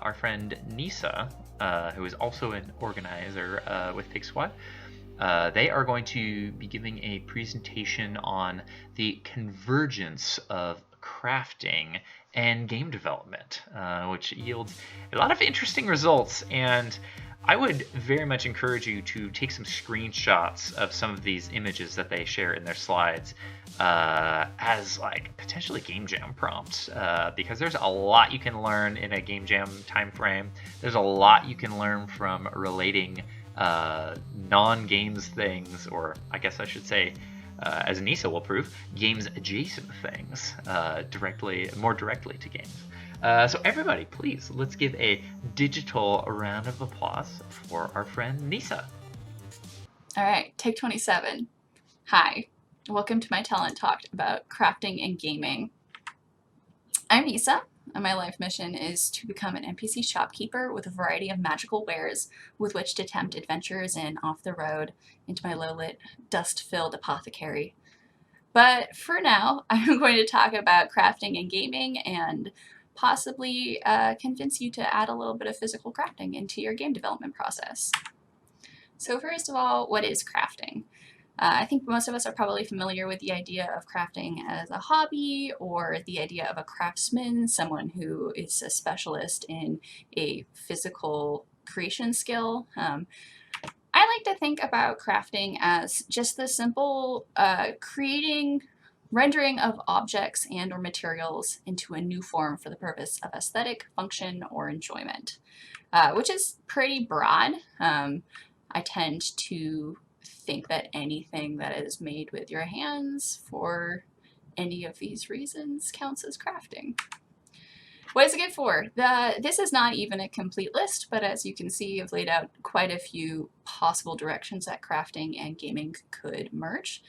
our friend Nyssa, who is also an organizer with PIGSquad. They are going to be giving a presentation on the convergence of crafting and game development, which yields a lot of interesting results. And I would very much encourage you to take some screenshots of some of these images that they share in their slides as like potentially game jam prompts, because there's a lot you can learn in a game jam time frame. There's a lot you can learn from relating non-games things, or I guess I should say, as Nyssa will prove, games adjacent things more directly to games. So everybody, please, let's give a digital round of applause for our friend Nyssa. All right, take 27. Hi, welcome to my talent talk about crafting and gaming. I'm Nyssa, and my life mission is to become an NPC shopkeeper with a variety of magical wares with which to tempt adventures in off the road into my low-lit, dust-filled apothecary. But for now, I'm going to talk about crafting and gaming and possibly convince you to add a little bit of physical crafting into your game development process. So first of all, what is crafting? I think most of us are probably familiar with the idea of crafting as a hobby, or the idea of a craftsman, someone who is a specialist in a physical creation skill. I like to think about crafting as just the simple rendering of objects and or materials into a new form for the purpose of aesthetic, function, or enjoyment, which is pretty broad. I tend to think that anything that is made with your hands for any of these reasons counts as crafting. What is it good for? This is not even a complete list, but as you can see, I've laid out quite a few possible directions that crafting and gaming could merge.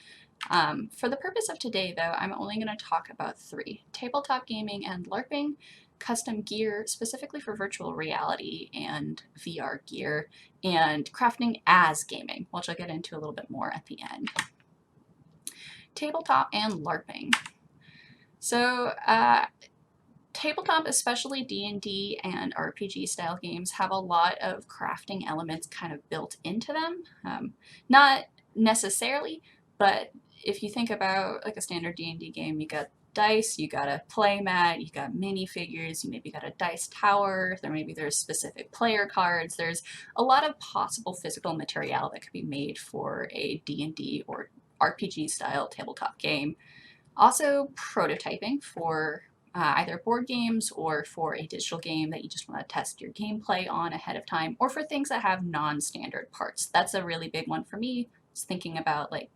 For the purpose of today, though, I'm only going to talk about 3: tabletop gaming and LARPing, custom gear specifically for virtual reality and VR gear, and crafting as gaming, which I'll get into a little bit more at the end. Tabletop and LARPing. So tabletop, especially D&D and RPG style games, have a lot of crafting elements kind of built into them. Not necessarily, but if you think about like a standard D&D game, you got dice, you got a play mat, you got minifigures, you maybe got a dice tower, there's specific player cards. There's a lot of possible physical material that could be made for a D&D or RPG style tabletop game. Also prototyping for either board games or for a digital game that you just want to test your gameplay on ahead of time, or for things that have non-standard parts. That's a really big one for me. It's thinking about, like,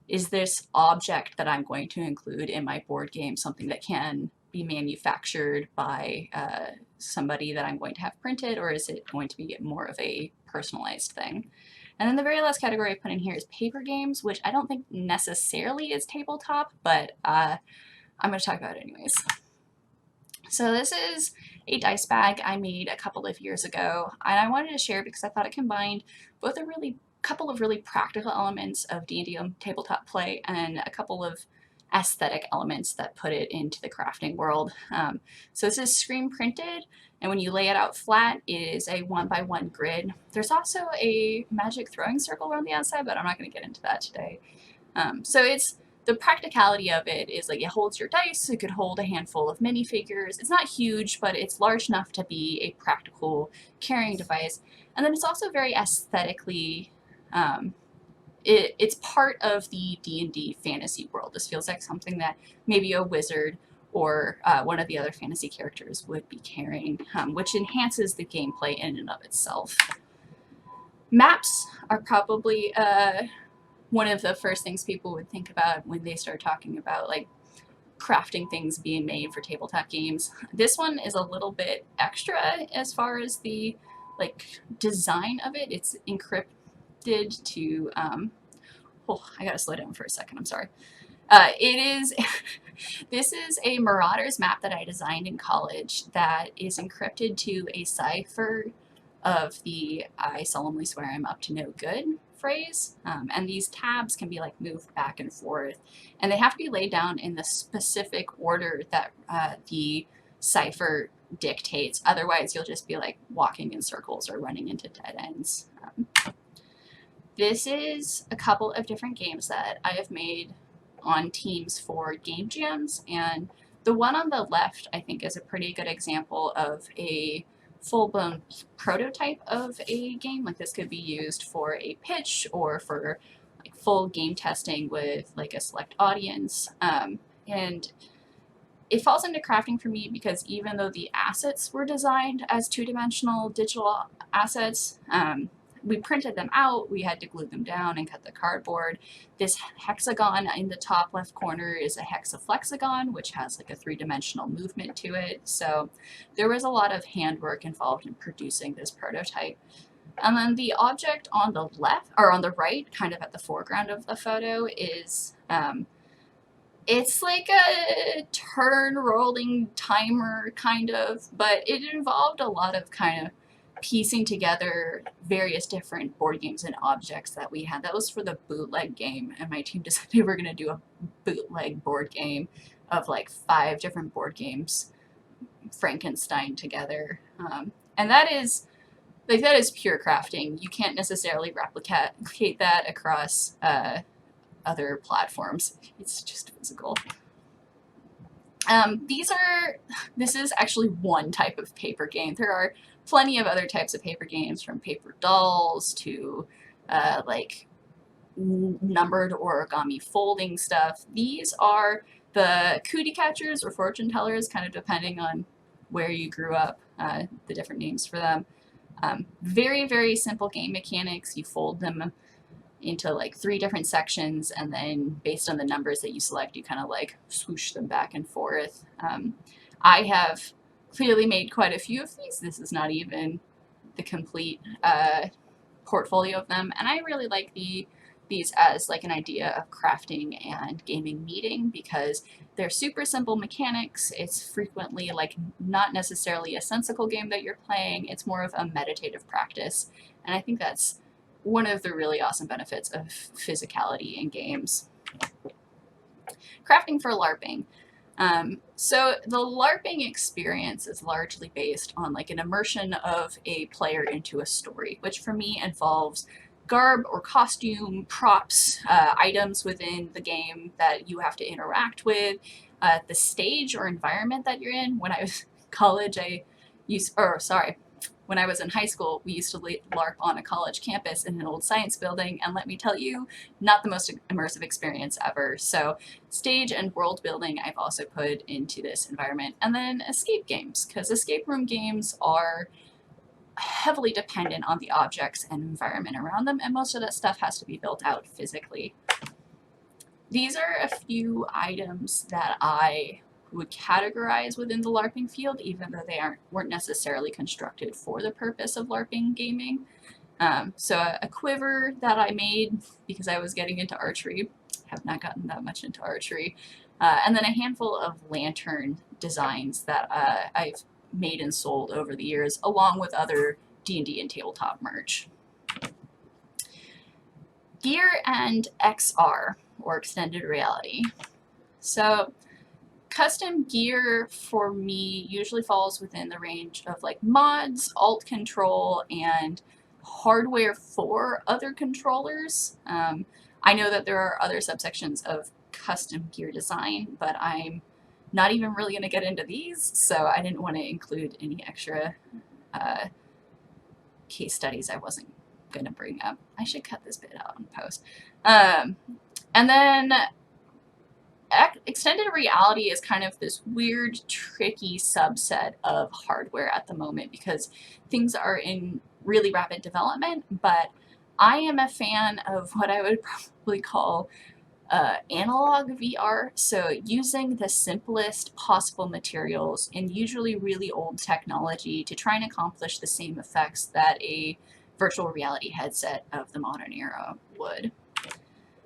is this object that I'm going to include in my board game something that can be manufactured by somebody that I'm going to have printed, or is it going to be more of a personalized thing? And then the very last category I put in here is paper games, which I don't think necessarily is tabletop, but I'm going to talk about it anyways. So this is a dice bag I made a couple of years ago, and I wanted to share because I thought it combined both a couple of really practical elements of D&D tabletop play and a couple of aesthetic elements that put it into the crafting world. So this is screen printed, and when you lay it out flat, it is a 1x1 grid. There's also a magic throwing circle around the outside, but I'm not going to get into that today. So it's the practicality of it is like it holds your dice. It could hold a handful of minifigures. It's not huge, but it's large enough to be a practical carrying device. And then it's also very aesthetically, it's part of the D&D fantasy world. This feels like something that maybe a wizard or one of the other fantasy characters would be carrying, which enhances the gameplay in and of itself. Maps are probably one of the first things people would think about when they start talking about like crafting things being made for tabletop games. This one is a little bit extra as far as the like design of it. It's encrypted to oh, I gotta slow down for a second, I'm sorry. This is a Marauders map that I designed in college that is encrypted to a cipher of the "I solemnly swear I'm up to no good" phrase, and these tabs can be like moved back and forth, and they have to be laid down in the specific order that the cipher dictates. Otherwise, you'll just be like walking in circles or running into dead ends. This is a couple of different games that I have made on teams for game jams, and the one on the left I think is a pretty good example of a full-blown prototype of a game. Like this could be used for a pitch or for like full game testing with like a select audience. And it falls into crafting for me because even though the assets were designed as two-dimensional digital assets, we printed them out, we had to glue them down and cut the cardboard. This hexagon in the top left corner is a hexaflexagon, which has like a three-dimensional movement to it. So there was a lot of handwork involved in producing this prototype. And then the object on the left, or on the right, kind of at the foreground of the photo, is it's like a turn rolling timer kind of, but it involved a lot of kind of piecing together various different board games and objects that we had. That was for the bootleg game, and my team decided we were going to do a bootleg board game of like 5 different board games Frankenstein together. And that is pure crafting. You can't necessarily replicate that across other platforms. It's just physical. This is actually one type of paper game. There are plenty of other types of paper games, from paper dolls to like numbered origami folding stuff. These are the cootie catchers or fortune tellers, kind of depending on where you grew up, the different names for them. Very, very simple game mechanics. You fold them into like 3 different sections, and then based on the numbers that you select, you kind of like swoosh them back and forth. I have clearly made quite a few of these. This is not even the complete portfolio of them, and I really like these as like an idea of crafting and gaming meeting because they're super simple mechanics. It's frequently like not necessarily a sensical game that you're playing. It's more of a meditative practice, and I think that's one of the really awesome benefits of physicality in games. Crafting for LARPing. So the LARPing experience is largely based on like an immersion of a player into a story, which for me involves garb or costume, props, items within the game that you have to interact with, the stage or environment that you're in. When I was in college, when I was in high school, we used to LARP on a college campus in an old science building, and let me tell you, not the most immersive experience ever. So stage and world building I've also put into this environment. And then escape games, because escape room games are heavily dependent on the objects and environment around them, and most of that stuff has to be built out physically. These are a few items that I would categorize within the LARPing field, even though they weren't necessarily constructed for the purpose of LARPing gaming. So a quiver that I made because I was getting into archery. Have not gotten that much into archery. And then a handful of lantern designs that I've made and sold over the years, along with other D&D and tabletop merch. Gear and XR, or extended reality. So custom gear for me usually falls within the range of like mods, alt control, and hardware for other controllers. I know that there are other subsections of custom gear design, but I'm not even really going to get into these, so I didn't want to include any extra case studies I wasn't going to bring up. I should cut this bit out in post. And then extended reality is kind of this weird, tricky subset of hardware at the moment because things are in really rapid development, but I am a fan of what I would probably call analog VR, so using the simplest possible materials and usually really old technology to try and accomplish the same effects that a virtual reality headset of the modern era would.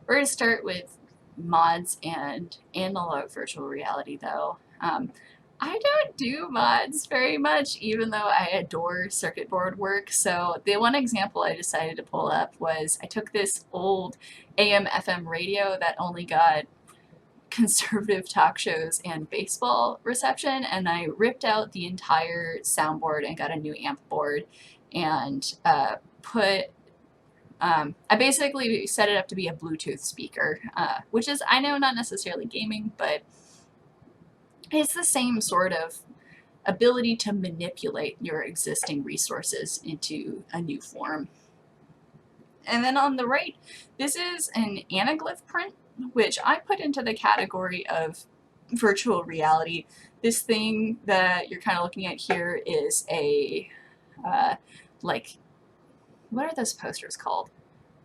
We're going to start with mods and analog virtual reality though. I don't do mods very much, even though I adore circuit board work. So the one example I decided to pull up was I took this old AM/FM radio that only got conservative talk shows and baseball reception, and I ripped out the entire soundboard and got a new amp board and I basically set it up to be a Bluetooth speaker, which is, I know, not necessarily gaming, but it's the same sort of ability to manipulate your existing resources into a new form. And then on the right, this is an anaglyph print, which I put into the category of virtual reality. This thing that you're kind of looking at here is a, like, what are those posters called?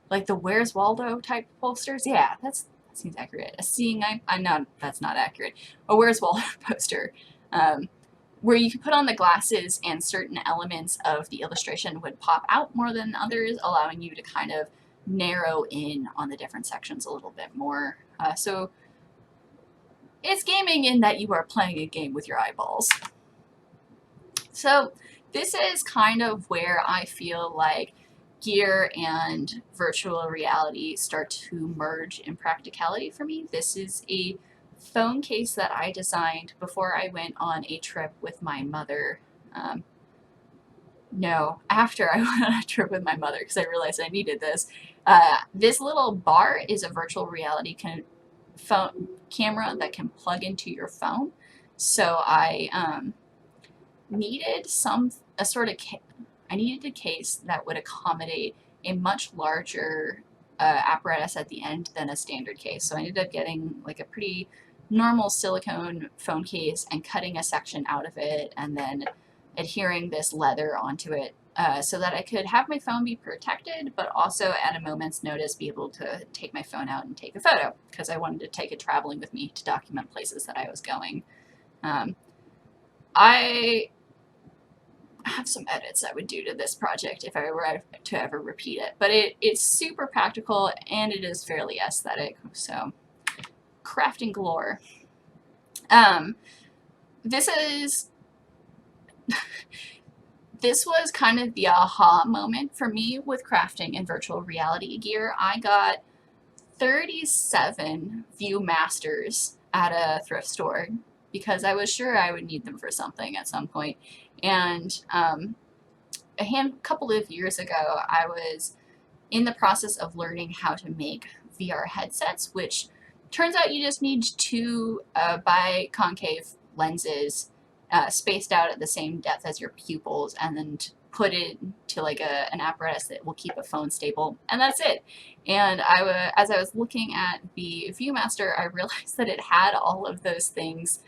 Like the Where's Waldo type posters? Yeah, that seems accurate. A seeing eye? I know that's not accurate. A Where's Waldo poster. Where you can put on the glasses and certain elements of the illustration would pop out more than others, allowing you to kind of narrow in on the different sections a little bit more. So it's gaming in that you are playing a game with your eyeballs. So this is kind of where I feel like gear and virtual reality start to merge in practicality for me. This is a phone case that I designed before I went on a trip with my mother. No, after I went on a trip with my mother because I realized I needed this. This little bar is a virtual reality phone camera that can plug into your phone. So I needed I needed a case that would accommodate a much larger apparatus at the end than a standard case. So I ended up getting like a pretty normal silicone phone case and cutting a section out of it and then adhering this leather onto it so that I could have my phone be protected, but also at a moment's notice be able to take my phone out and take a photo because I wanted to take it traveling with me to document places that I was going. I have some edits I would do to this project if I were to ever repeat it, but it's super practical and it is fairly aesthetic, so crafting galore. This was kind of the aha moment for me with crafting and virtual reality gear. I got 37 Viewmasters at a thrift store because I was sure I would need them for something at some point. And a couple of years ago, I was in the process of learning how to make VR headsets, which turns out you just need two biconcave lenses spaced out at the same depth as your pupils and then put it to like an apparatus that will keep a phone stable, and that's it. And as I was looking at the Viewmaster, I realized that it had all of those things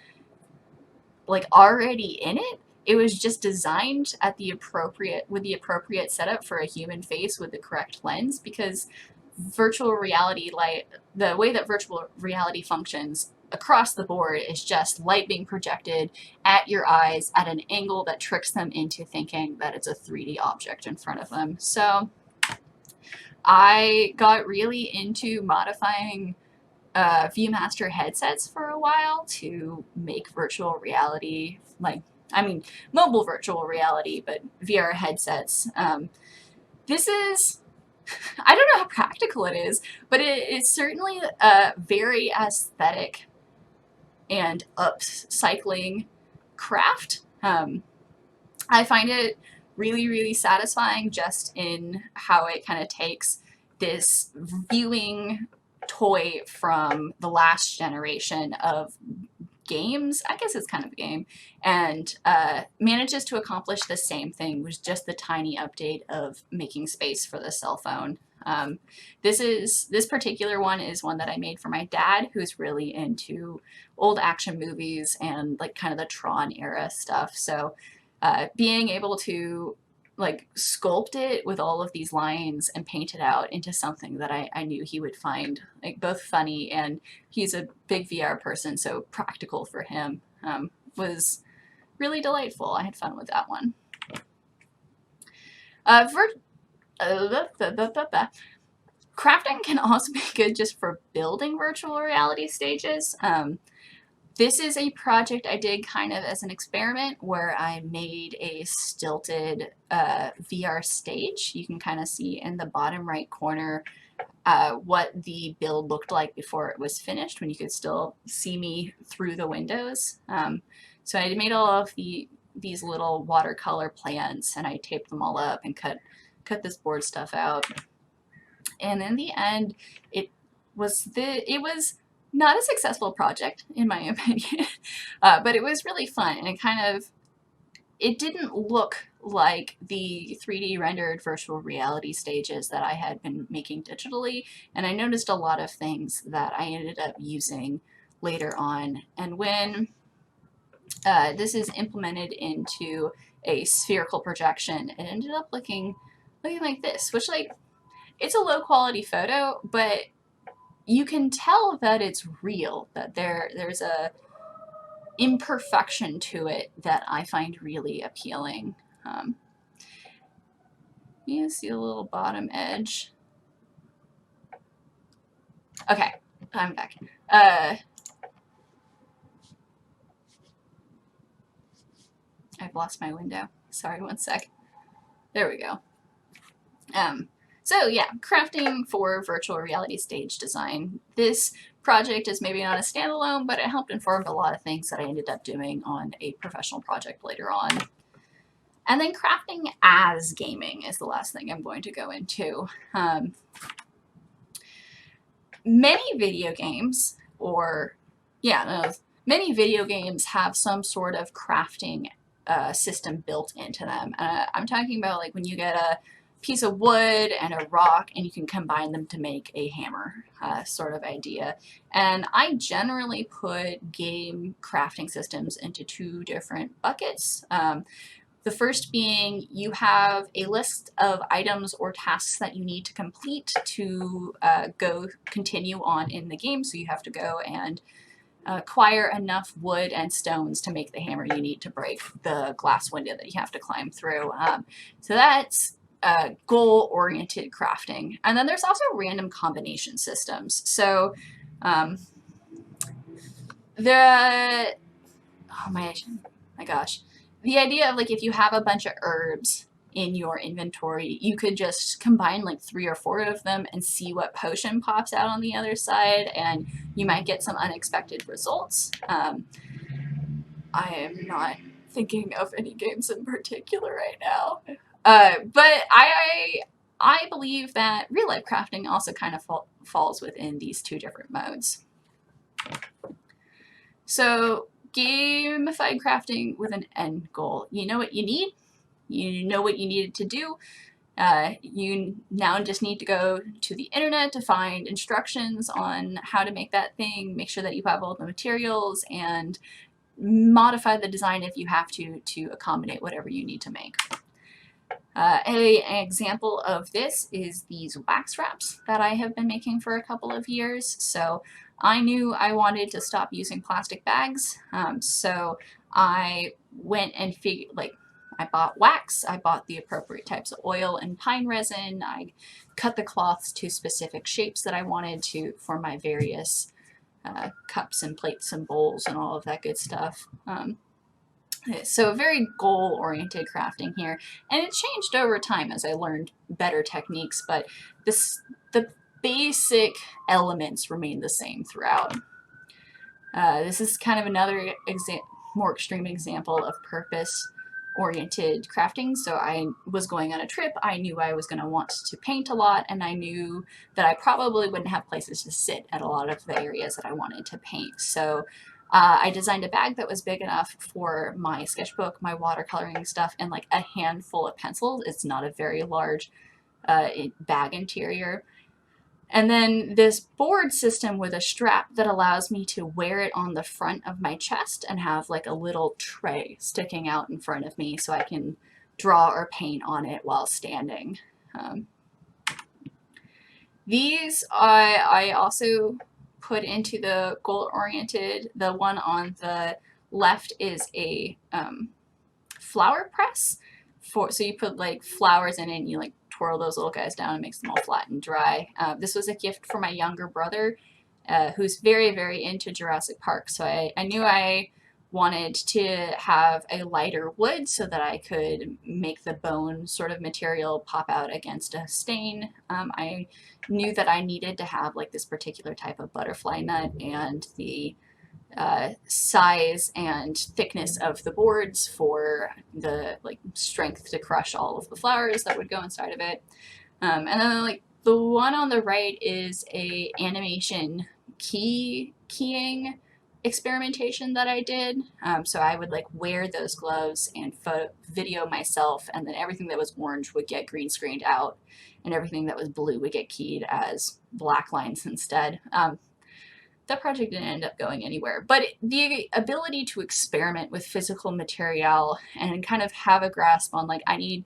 like already in it. It was just designed at the appropriate setup for a human face with the correct lens, because virtual reality, like the way that virtual reality functions across the board, is just light being projected at your eyes at an angle that tricks them into thinking that it's a 3D object in front of them. So I got really into modifying Viewmaster headsets for a while to make virtual reality, mobile virtual reality, but VR headsets. This is, I don't know how practical it is, but it's certainly a very aesthetic and upcycling craft. I find it really, really satisfying just in how it kind of takes this viewing toy from the last generation of games, I guess it's kind of a game, and manages to accomplish the same thing with just the tiny update of making space for the cell phone. This particular one is one that I made for my dad, who's really into old action movies and like kind of the Tron era stuff. So being able to like sculpt it with all of these lines and paint it out into something that I knew he would find like both funny, and he's a big VR person, so practical for him, was really delightful. I had fun with that one. Crafting can also be good just for building virtual reality stages. This is a project I did kind of as an experiment where I made a stilted VR stage. You can kind of see in the bottom right corner what the build looked like before it was finished, when you could still see me through the windows. So I made all of these little watercolor plans, and I taped them all up and cut this board stuff out. And in the end, it was not a successful project in my opinion, but it was really fun, and it didn't look like the 3D rendered virtual reality stages that I had been making digitally, and I noticed a lot of things that I ended up using later on. And when this is implemented into a spherical projection, it ended up looking like this, which, like, it's a low quality photo, but you can tell that it's real, that there's a imperfection to it that I find really appealing. You see a little bottom edge. Okay, I'm back. I've lost my window. Sorry, one sec. There we go. So yeah, crafting for virtual reality stage design. This project is maybe not a standalone, but it helped inform a lot of things that I ended up doing on a professional project later on. And then crafting as gaming is the last thing I'm going to go into. Many video games have some sort of crafting system built into them. I'm talking about, like, when you get a piece of wood and a rock and you can combine them to make a hammer sort of idea. And I generally put game crafting systems into two different buckets. The first being, you have a list of items or tasks that you need to complete to continue on in the game. So you have to go and acquire enough wood and stones to make the hammer you need to break the glass window that you have to climb through. So that's goal-oriented crafting. And then there's also random combination systems. So oh my gosh. The idea of, like, if you have a bunch of herbs in your inventory, you could just combine like 3 or 4 of them and see what potion pops out on the other side, and you might get some unexpected results. I am not thinking of any games in particular right now, but I believe that real life crafting also kind of falls within these two different modes. So gamified crafting with an end goal. You know what you need. You know what you needed to do. You now just need to go to the internet to find instructions on how to make that thing, make sure that you have all the materials, and modify the design if you have to accommodate whatever you need to make. An example of this is these wax wraps that I have been making for a couple of years. So I knew I wanted to stop using plastic bags, so I went and I bought wax, I bought the appropriate types of oil and pine resin, I cut the cloths to specific shapes that I wanted for my various cups and plates and bowls and all of that good stuff. So very goal-oriented crafting here, and it changed over time as I learned better techniques, but the basic elements remain the same throughout. This is kind of another more extreme example of purpose-oriented crafting. So I was going on a trip, I knew I was going to want to paint a lot, and I knew that I probably wouldn't have places to sit at a lot of the areas that I wanted to paint. So I designed a bag that was big enough for my sketchbook, my watercoloring stuff, and like a handful of pencils. It's not a very large bag interior. And then this board system with a strap that allows me to wear it on the front of my chest and have like a little tray sticking out in front of me so I can draw or paint on it while standing. These I also put into the goal-oriented. The one on the left is a flower press. So you put like flowers in it and you like twirl those little guys down and makes them all flat and dry. This was a gift for my younger brother, who's very, very into Jurassic Park. So I knew I wanted to have a lighter wood so that I could make the bone sort of material pop out against a stain. I knew that I needed to have like this particular type of butterfly nut, and the size and thickness of the boards for the like strength to crush all of the flowers that would go inside of it. And then like the one on the right is a animation keying experimentation that I did. So I would like wear those gloves and video myself, and then everything that was orange would get green screened out, and everything that was blue would get keyed as black lines instead. That project didn't end up going anywhere, but the ability to experiment with physical material and kind of have a grasp on like, I need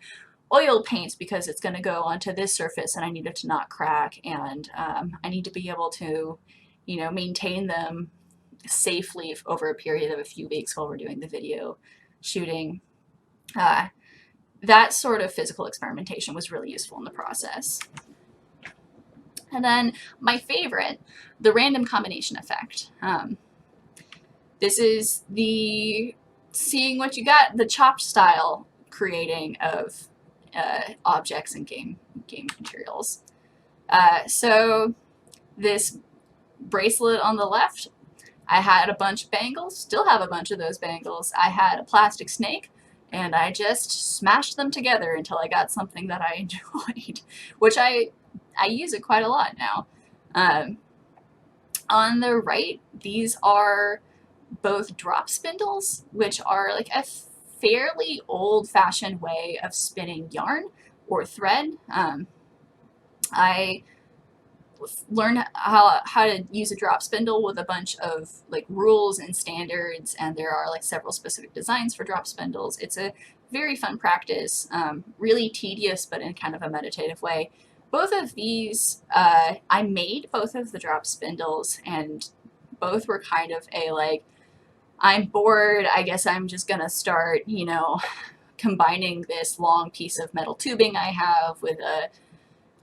oil paints because it's going to go onto this surface and I need it to not crack, and I need to be able to, you know, maintain them safely over a period of a few weeks while we're doing the video shooting. That sort of physical experimentation was really useful in the process. And then my favorite, the random combination effect. This is the seeing what you got, the chopped style creating of objects and game materials. So this bracelet on the left, I had a bunch of bangles, still have a bunch of those bangles. I had a plastic snake, and I just smashed them together until I got something that I enjoyed, which I use it quite a lot now. On the right, these are both drop spindles, which are like a fairly old-fashioned way of spinning yarn or thread. I learned how to use a drop spindle with a bunch of like rules and standards, and there are like several specific designs for drop spindles. It's a very fun practice, really tedious, but in kind of a meditative way. Both of these, I made both of the drop spindles, and both were kind of a like, I'm bored, I guess I'm just gonna start, you know, combining this long piece of metal tubing I have with a,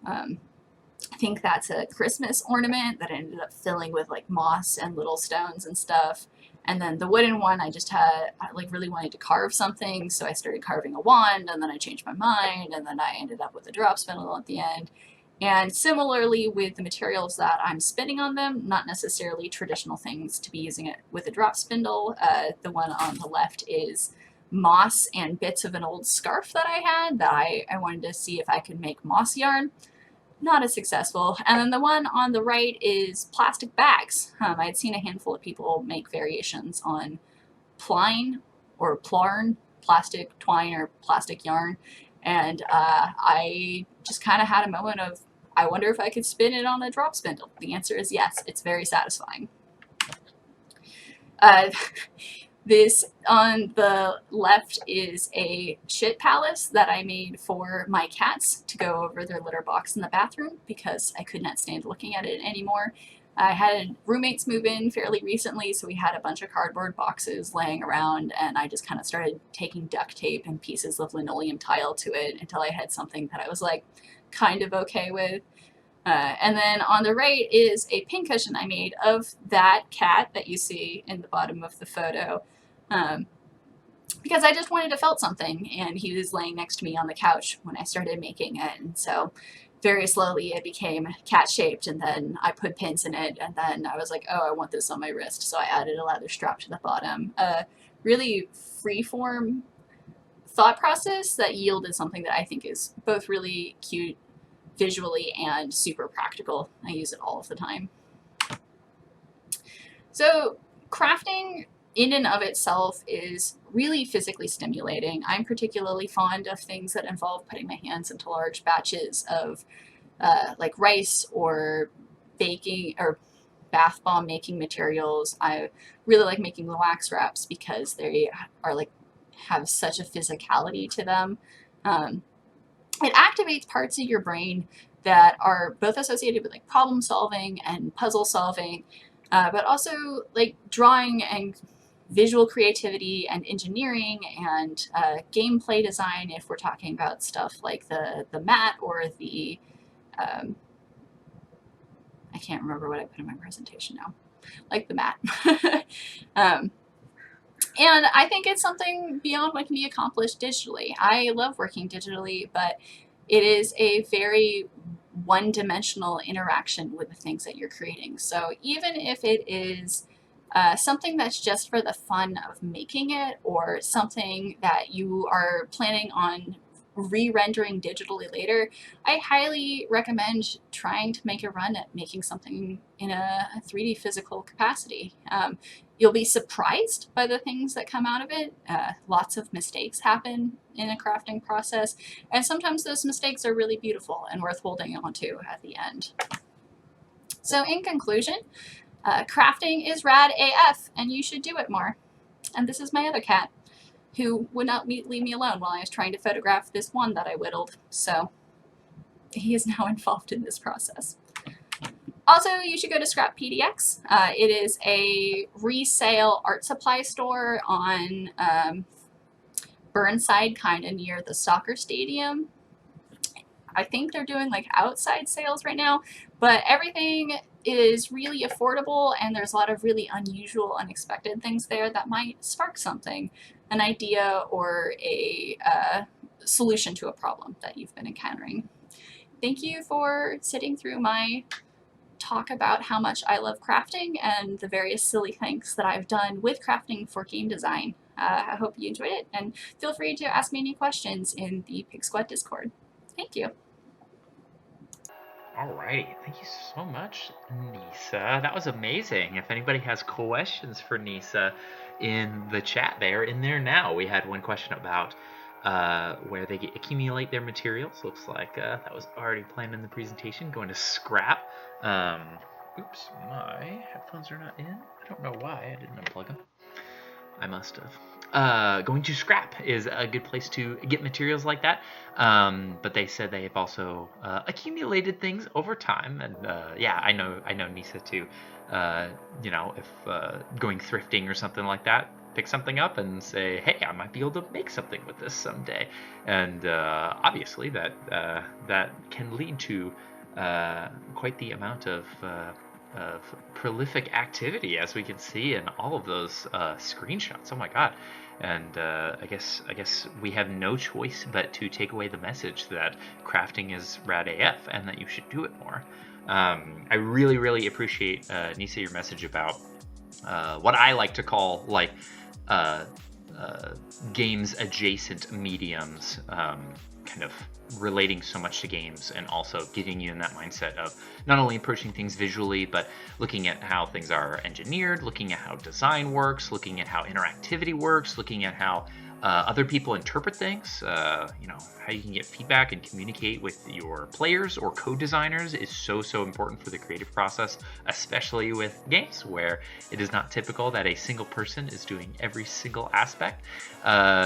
I think that's a Christmas ornament that I ended up filling with like moss and little stones and stuff. And then the wooden one, I like really wanted to carve something, so I started carving a wand, and then I changed my mind, and then I ended up with a drop spindle at the end. And similarly with the materials that I'm spinning on them, not necessarily traditional things to be using it with a drop spindle. The one on the left is moss and bits of an old scarf that I had that I wanted to see if I could make moss yarn. Not as successful. And then the one on the right is plastic bags. I'd seen a handful of people make variations on pline or plarn, plastic twine or plastic yarn, and I just kind of had a moment of, I wonder if I could spin it on a drop spindle. The answer is yes. It's very satisfying. This on the left is a shit palace that I made for my cats to go over their litter box in the bathroom because I could not stand looking at it anymore. I had roommates move in fairly recently, so we had a bunch of cardboard boxes laying around, and I just kind of started taking duct tape and pieces of linoleum tile to it until I had something that I was like kind of okay with. And then on the right is a pincushion I made of that cat that you see in the bottom of the photo. Because I just wanted to felt something, and he was laying next to me on the couch when I started making it, and so very slowly it became cat-shaped, and then I put pins in it, and then I was like, oh, I want this on my wrist, so I added a leather strap to the bottom. Really free-form thought process that yielded something that I think is both really cute visually and super practical. I use it all of the time. So crafting in and of itself is really physically stimulating. I'm particularly fond of things that involve putting my hands into large batches of like rice or baking or bath bomb making materials. I really like making the wax wraps because they are like have such a physicality to them. It activates parts of your brain that are both associated with like problem solving and puzzle solving, but also like drawing and visual creativity and engineering and gameplay design if we're talking about stuff like the mat or the I can't remember what I put in my presentation now, like the mat. And I think it's something beyond what can be accomplished digitally. I love working digitally, but it is a very one-dimensional interaction with the things that you're creating. So even if it is something that's just for the fun of making it, or something that you are planning on re-rendering digitally later, I highly recommend trying to make a run at making something in a 3D physical capacity. You'll be surprised by the things that come out of it. Lots of mistakes happen in a crafting process, and sometimes those mistakes are really beautiful and worth holding on to at the end. So in conclusion, crafting is rad AF, and you should do it more. And this is my other cat, who would not leave me alone while I was trying to photograph this one that I whittled. So he is now involved in this process. Also, you should go to Scrap PDX. It is a resale art supply store on Burnside, kind of near the soccer stadium. I think they're doing like outside sales right now, but everything is really affordable, and there's a lot of really unusual, unexpected things there that might spark something, an idea or a solution to a problem that you've been encountering. Thank you for sitting through my talk about how much I love crafting and the various silly things that I've done with crafting for game design. I hope you enjoyed it, and feel free to ask me any questions in the PIGSquad Discord. Thank you. Alrighty, thank you so much, Nyssa. That was amazing. If anybody has questions for Nyssa in the chat, they are in there now. We had one question about where they accumulate their materials. Looks like that was already planned in the presentation. Going to scrap. Oops, my headphones are not in. I don't know why I didn't unplug them. I must have. Going to scrap is a good place to get materials like that. But they said they have also accumulated things over time, and yeah, I know Nyssa too. You know, if going thrifting or something like that, pick something up and say, hey, I might be able to make something with this someday. And obviously that that can lead to quite the amount of prolific activity, as we can see in all of those screenshots. Oh my god. And I guess we have no choice but to take away the message that crafting is rad AF and that you should do it more. I really appreciate, Nyssa, your message about what I like to call like games adjacent mediums, kind of relating so much to games, and also getting you in that mindset of not only approaching things visually, but looking at how things are engineered, looking at how design works, looking at how interactivity works, looking at how other people interpret things. You know, how you can get feedback and communicate with your players or co-designers is so important for the creative process, especially with games where it is not typical that a single person is doing every single aspect.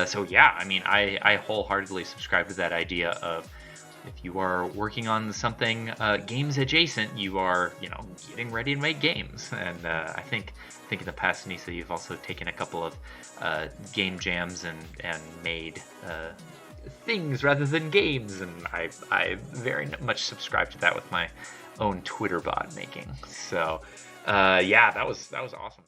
So yeah, I mean, I wholeheartedly subscribe to that idea of, if you are working on something games adjacent, you are, you know, getting ready to make games. And I think in the past, Nyssa, you've also taken a couple of game jams and made things rather than games, and I very much subscribe to that with my own Twitter bot making. So yeah, that was awesome.